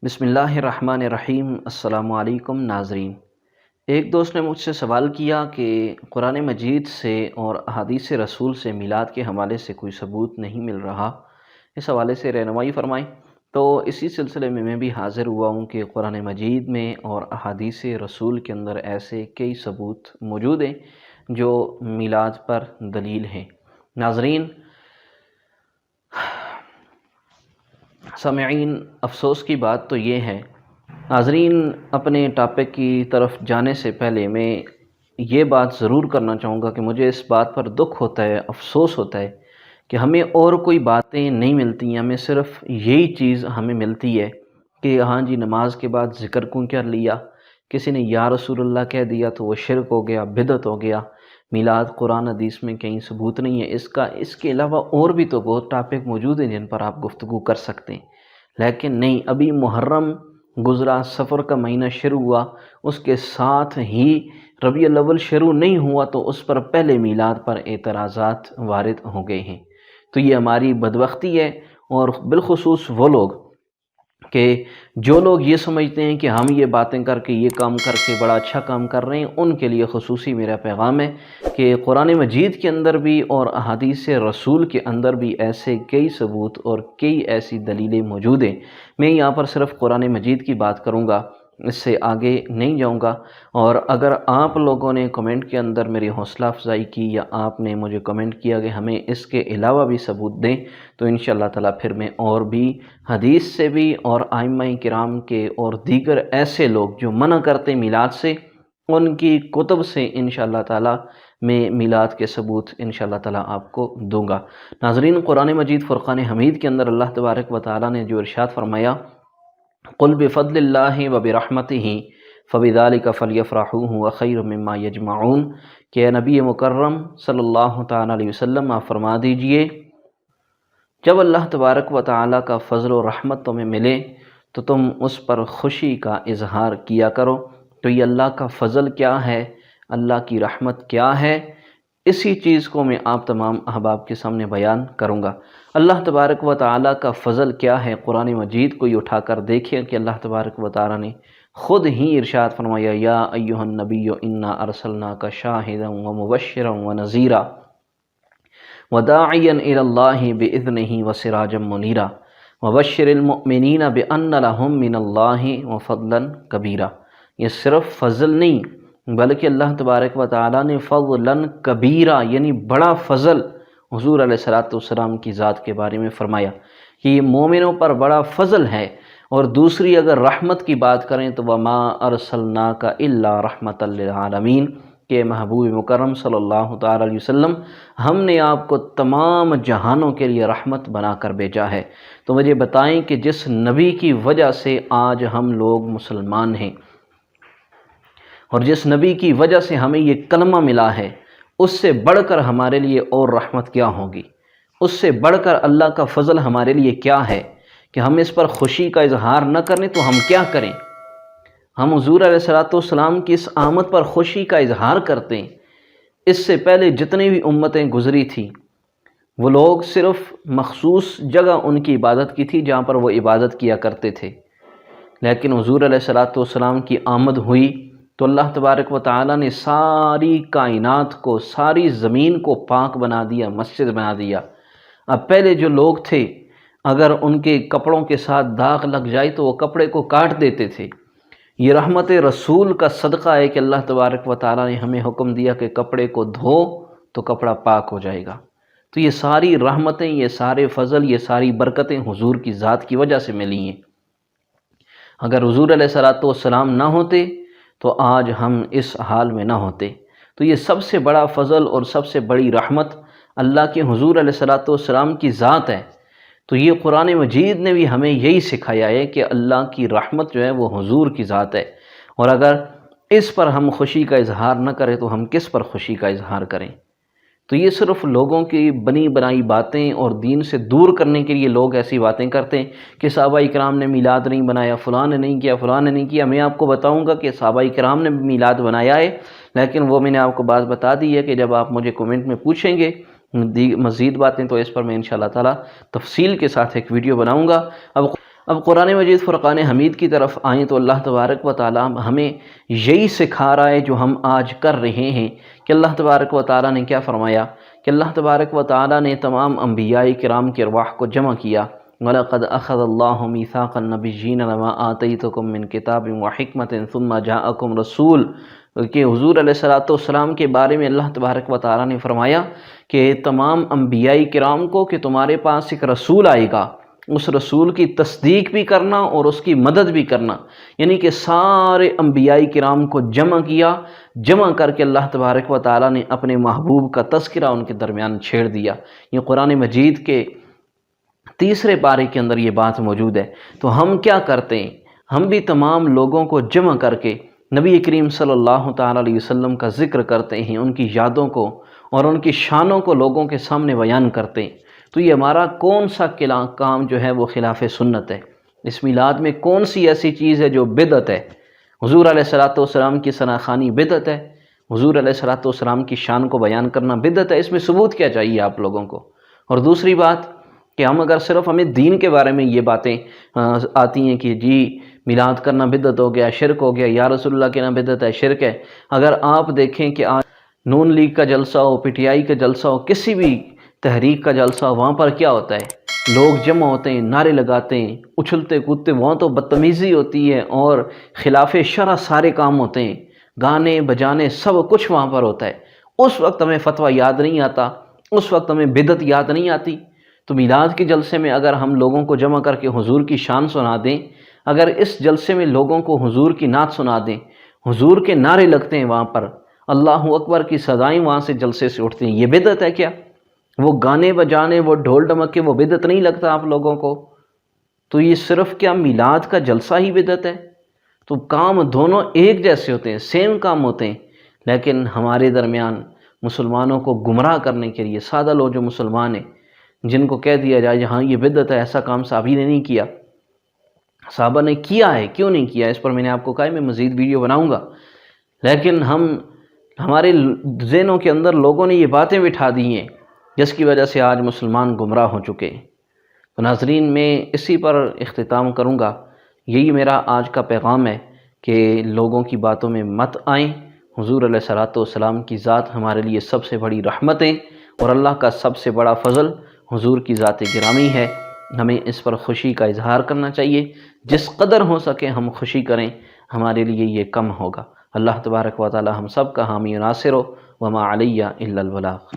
بسم اللہ الرحمن الرحیم۔ السلام علیکم ناظرین۔ ایک دوست نے مجھ سے سوال کیا کہ قرآن مجید سے اور احادیث رسول سے میلاد کے حوالے سے کوئی ثبوت نہیں مل رہا، اس حوالے سے رہنمائی فرمائیں۔ تو اسی سلسلے میں بھی حاضر ہوا ہوں کہ قرآن مجید میں اور احادیث رسول کے اندر ایسے کئی ثبوت موجود ہیں جو میلاد پر دلیل ہیں۔ ناظرین، سامعین، افسوس کی بات تو یہ ہے، ناظرین اپنے ٹاپک کی طرف جانے سے پہلے میں یہ بات ضرور کرنا چاہوں گا کہ مجھے اس بات پر دکھ ہوتا ہے، افسوس ہوتا ہے کہ ہمیں اور کوئی باتیں نہیں ملتی ہیں، ہمیں صرف یہی چیز ہمیں ملتی ہے کہ ہاں جی نماز کے بعد ذکر کیوں کر لیا، کسی نے یا رسول اللہ کہہ دیا تو وہ شرک ہو گیا، بدعت ہو گیا۔ میلاد قرآن حدیث میں کہیں ثبوت نہیں ہے اس کا۔ اس کے علاوہ اور بھی تو بہت ٹاپک موجود ہیں جن پر آپ گفتگو کر سکتے ہیں، لیکن نہیں، ابھی محرم گزرا، سفر کا مہینہ شروع ہوا، اس کے ساتھ ہی ربیع الاول شروع نہیں ہوا تو اس پر پہلے میلاد پر اعتراضات وارد ہو گئے ہیں۔ تو یہ ہماری بدبختی ہے، اور بالخصوص وہ لوگ کہ جو لوگ یہ سمجھتے ہیں کہ ہم یہ باتیں کر کے، یہ کام کر کے بڑا اچھا کام کر رہے ہیں، ان کے لیے خصوصی میرا پیغام ہے کہ قرآن مجید کے اندر بھی اور احادیث رسول کے اندر بھی ایسے کئی ثبوت اور کئی ایسی دلیلیں موجود ہیں۔ میں یہاں پر صرف قرآن مجید کی بات کروں گا، اس سے آگے نہیں جاؤں گا۔ اور اگر آپ لوگوں نے کمنٹ کے اندر میری حوصلہ افزائی کی، یا آپ نے مجھے کمنٹ کیا کہ ہمیں اس کے علاوہ بھی ثبوت دیں، تو انشاءاللہ تعالیٰ پھر میں اور بھی حدیث سے بھی اور ائمہ کرام کے اور دیگر ایسے لوگ جو منع کرتے میلاد سے، ان کی کتب سے انشاءاللہ تعالیٰ میں میلاد کے ثبوت انشاءاللہ تعالیٰ آپ کو دوں گا۔ ناظرین، قرآن مجید فرقان حمید کے اندر اللہ تبارک و تعالیٰ نے جو ارشاد فرمایا، قل بفضل اللہ وبرحمتہ فبذلک فلیفرحوا هو خیر مما یجمعون، کہ اے نبی مکرم صلی اللہ تعالیٰ علیہ وسلم آپ فرما دیجئے، جب اللہ تبارک و تعالیٰ کا فضل و رحمت تمہیں ملے تو تم اس پر خوشی کا اظہار کیا کرو۔ تو یہ اللہ کا فضل کیا ہے، اللہ کی رحمت کیا ہے، اسی چیز کو میں آپ تمام احباب کے سامنے بیان کروں گا۔ اللہ تبارک و تعالیٰ کا فضل کیا ہے، قرآن مجید کو یہ اٹھا کر دیکھیں کہ اللہ تبارک و تعالیٰ نے خود ہی ارشاد فرمایا، یا ایھا النبی انا ارسلناک شاہدا ومبشرا ونذیرا وداعیا الی اللہ باذنہ وسراجا منیرا وبشر المؤمنین بان لہم من اللہ وفضلا کبیرا۔ یہ صرف فضل نہیں بلکہ اللہ تبارک و تعالیٰ نے فضلا کبیرا یعنی بڑا فضل حضور علیہ السلام کی ذات کے بارے میں فرمایا کہ یہ مومنوں پر بڑا فضل ہے۔ اور دوسری اگر رحمت کی بات کریں تو وما ارسلناک الا رحمۃ للعالمین، کہ محبوب مکرم صلی اللہ تعالیٰ علیہ وسلم ہم نے آپ کو تمام جہانوں کے لیے رحمت بنا کر بھیجا ہے۔ تو مجھے بتائیں کہ جس نبی کی وجہ سے آج ہم لوگ مسلمان ہیں، اور جس نبی کی وجہ سے ہمیں یہ کلمہ ملا ہے، اس سے بڑھ کر ہمارے لیے اور رحمت کیا ہوگی، اس سے بڑھ کر اللہ کا فضل ہمارے لیے کیا ہے کہ ہم اس پر خوشی کا اظہار نہ کریں تو ہم کیا کریں؟ ہم حضور علیہ السلام کی اس آمد پر خوشی کا اظہار کرتے ہیں۔ اس سے پہلے جتنی بھی امتیں گزری تھیں، وہ لوگ صرف مخصوص جگہ ان کی عبادت کی تھی جہاں پر وہ عبادت کیا کرتے تھے، لیکن حضور علیہ السلام کی آمد ہوئی تو اللہ تبارک و تعالیٰ نے ساری کائنات کو، ساری زمین کو پاک بنا دیا، مسجد بنا دیا۔ اب پہلے جو لوگ تھے، اگر ان کے کپڑوں کے ساتھ داغ لگ جائے تو وہ کپڑے کو کاٹ دیتے تھے۔ یہ رحمت رسول کا صدقہ ہے کہ اللہ تبارک و تعالیٰ نے ہمیں حکم دیا کہ کپڑے کو دھو تو کپڑا پاک ہو جائے گا۔ تو یہ ساری رحمتیں، یہ سارے فضل، یہ ساری برکتیں حضور کی ذات کی وجہ سے ملی ہیں۔ اگر حضور علیہ السلام نہ ہوتے تو آج ہم اس حال میں نہ ہوتے۔ تو یہ سب سے بڑا فضل اور سب سے بڑی رحمت اللہ کے حضور علیہ السلام کی ذات ہے۔ تو یہ قرآن مجید نے بھی ہمیں یہی سکھایا ہے کہ اللہ کی رحمت جو ہے وہ حضور کی ذات ہے، اور اگر اس پر ہم خوشی کا اظہار نہ کریں تو ہم کس پر خوشی کا اظہار کریں؟ تو یہ صرف لوگوں کی بنی بنائی باتیں اور دین سے دور کرنے کے لیے لوگ ایسی باتیں کرتے ہیں کہ صحابہ کرام نے میلاد نہیں بنایا، فلاں نے نہیں کیا، فلاں نے نہیں کیا۔ میں آپ کو بتاؤں گا کہ صحابہ کرام نے میلاد بنایا ہے، لیکن وہ میں نے آپ کو بات بتا دی ہے کہ جب آپ مجھے کومنٹ میں پوچھیں گے مزید باتیں تو اس پر میں انشاءاللہ تعالیٰ تفصیل کے ساتھ ایک ویڈیو بناؤں گا۔ اب اب قرآن مجید فرقان حمید کی طرف آئیں تو اللہ تبارک و تعالی ہمیں یہی سکھا رہا ہے جو ہم آج کر رہے ہیں، کہ اللہ تبارک و تعالی نے کیا فرمایا کہ اللہ تبارک و تعالی نے تمام انبیاء کرام کی ارواح کو جمع کیا، وَلَقَدْ أَخَذَ اللَّهُ مِيثَاقَ النَّبِيِّينَ لَمَا آتَيْتُكُم مِّن كِتَابٍ وَحِكْمَةٍ ثُمَّ جَاءَكُمْ رَسُولٌ، کہ حضور علیہ السلام کے بارے میں اللہ تبارک و تعالی نے فرمایا کہ تمام انبیاء کرام کو کہ تمہارے پاس ایک رسول آئے گا، اس رسول کی تصدیق بھی کرنا اور اس کی مدد بھی کرنا، یعنی کہ سارے انبیاء کرام کو جمع کیا، جمع کر کے اللہ تبارک و تعالی نے اپنے محبوب کا تذکرہ ان کے درمیان چھیڑ دیا۔ یہ قرآن مجید کے تیسرے پارے کے اندر یہ بات موجود ہے۔ تو ہم کیا کرتے ہیں؟ ہم بھی تمام لوگوں کو جمع کر کے نبی کریم صلی اللہ تعالی علیہ وسلم کا ذکر کرتے ہیں، ان کی یادوں کو اور ان کی شانوں کو لوگوں کے سامنے بیان کرتے ہیں۔ تو یہ ہمارا کون سا کام جو ہے وہ خلاف سنت ہے؟ اس میلاد میں کون سی ایسی چیز ہے جو بدعت ہے؟ حضور علیہ السلام کی ثنا خوانی بدعت ہے، حضور علیہ السلام کی شان کو بیان کرنا بدعت ہے۔ اس میں ثبوت کیا چاہیے آپ لوگوں کو؟ اور دوسری بات کہ ہم اگر صرف ہمیں دین کے بارے میں یہ باتیں آتی ہیں کہ جی میلاد کرنا بدعت ہو گیا، شرک ہو گیا، یا رسول اللہ کہنا بدعت ہے، شرک ہے۔ اگر آپ دیکھیں کہ آج نون لیگ کا جلسہ ہو، پی ٹی آئی کا جلسہ ہو، کسی بھی تحریک کا جلسہ ہو، وہاں پر کیا ہوتا ہے؟ لوگ جمع ہوتے ہیں، نعرے لگاتے ہیں، اچھلتے کودتے، وہاں تو بدتمیزی ہوتی ہے اور خلاف شرع سارے کام ہوتے ہیں، گانے بجانے سب کچھ وہاں پر ہوتا ہے۔ اس وقت ہمیں فتویٰ یاد نہیں آتا، اس وقت ہمیں بدعت یاد نہیں آتی۔ تو میلاد کے جلسے میں اگر ہم لوگوں کو جمع کر کے حضور کی شان سنا دیں، اگر اس جلسے میں لوگوں کو حضور کی نعت سنا دیں، حضور کے نعرے لگتے ہیں وہاں پر، اللہ اکبر کی صدائیں وہاں سے جلسے سے اٹھتی ہیں، یہ بدعت ہے کیا؟ وہ گانے بجانے، وہ ڈھول ڈمکے، وہ بدعت نہیں لگتا آپ لوگوں کو؟ تو یہ صرف کیا میلاد کا جلسہ ہی بدعت ہے؟ تو کام دونوں ایک جیسے ہوتے ہیں، سیم کام ہوتے ہیں، لیکن ہمارے درمیان مسلمانوں کو گمراہ کرنے کے لیے سادہ لوگ جو مسلمان ہیں، جن کو کہہ دیا جائے ہاں یہ بدعت ہے، ایسا کام صحابی نے نہیں کیا۔ صحابہ نے کیا ہے، کیوں نہیں کیا؟ اس پر میں نے آپ کو کہا ہے میں مزید ویڈیو بناؤں گا، لیکن ہمارے ذہنوں کے اندر لوگوں نے یہ باتیں بٹھا دی ہیں جس کی وجہ سے آج مسلمان گمراہ ہو چکے ہیں۔ تو ناظرین، میں اسی پر اختتام کروں گا۔ یہی میرا آج کا پیغام ہے کہ لوگوں کی باتوں میں مت آئیں۔ حضور علیہ السلام کی ذات ہمارے لیے سب سے بڑی رحمتیں اور اللہ کا سب سے بڑا فضل حضور کی ذات گرامی ہے۔ ہمیں اس پر خوشی کا اظہار کرنا چاہیے، جس قدر ہو سکے ہم خوشی کریں، ہمارے لیے یہ کم ہوگا۔ اللہ تبارک و تعالی ہم سب کا حامی و ناصر ہو، وما علیہ الا البلاغ۔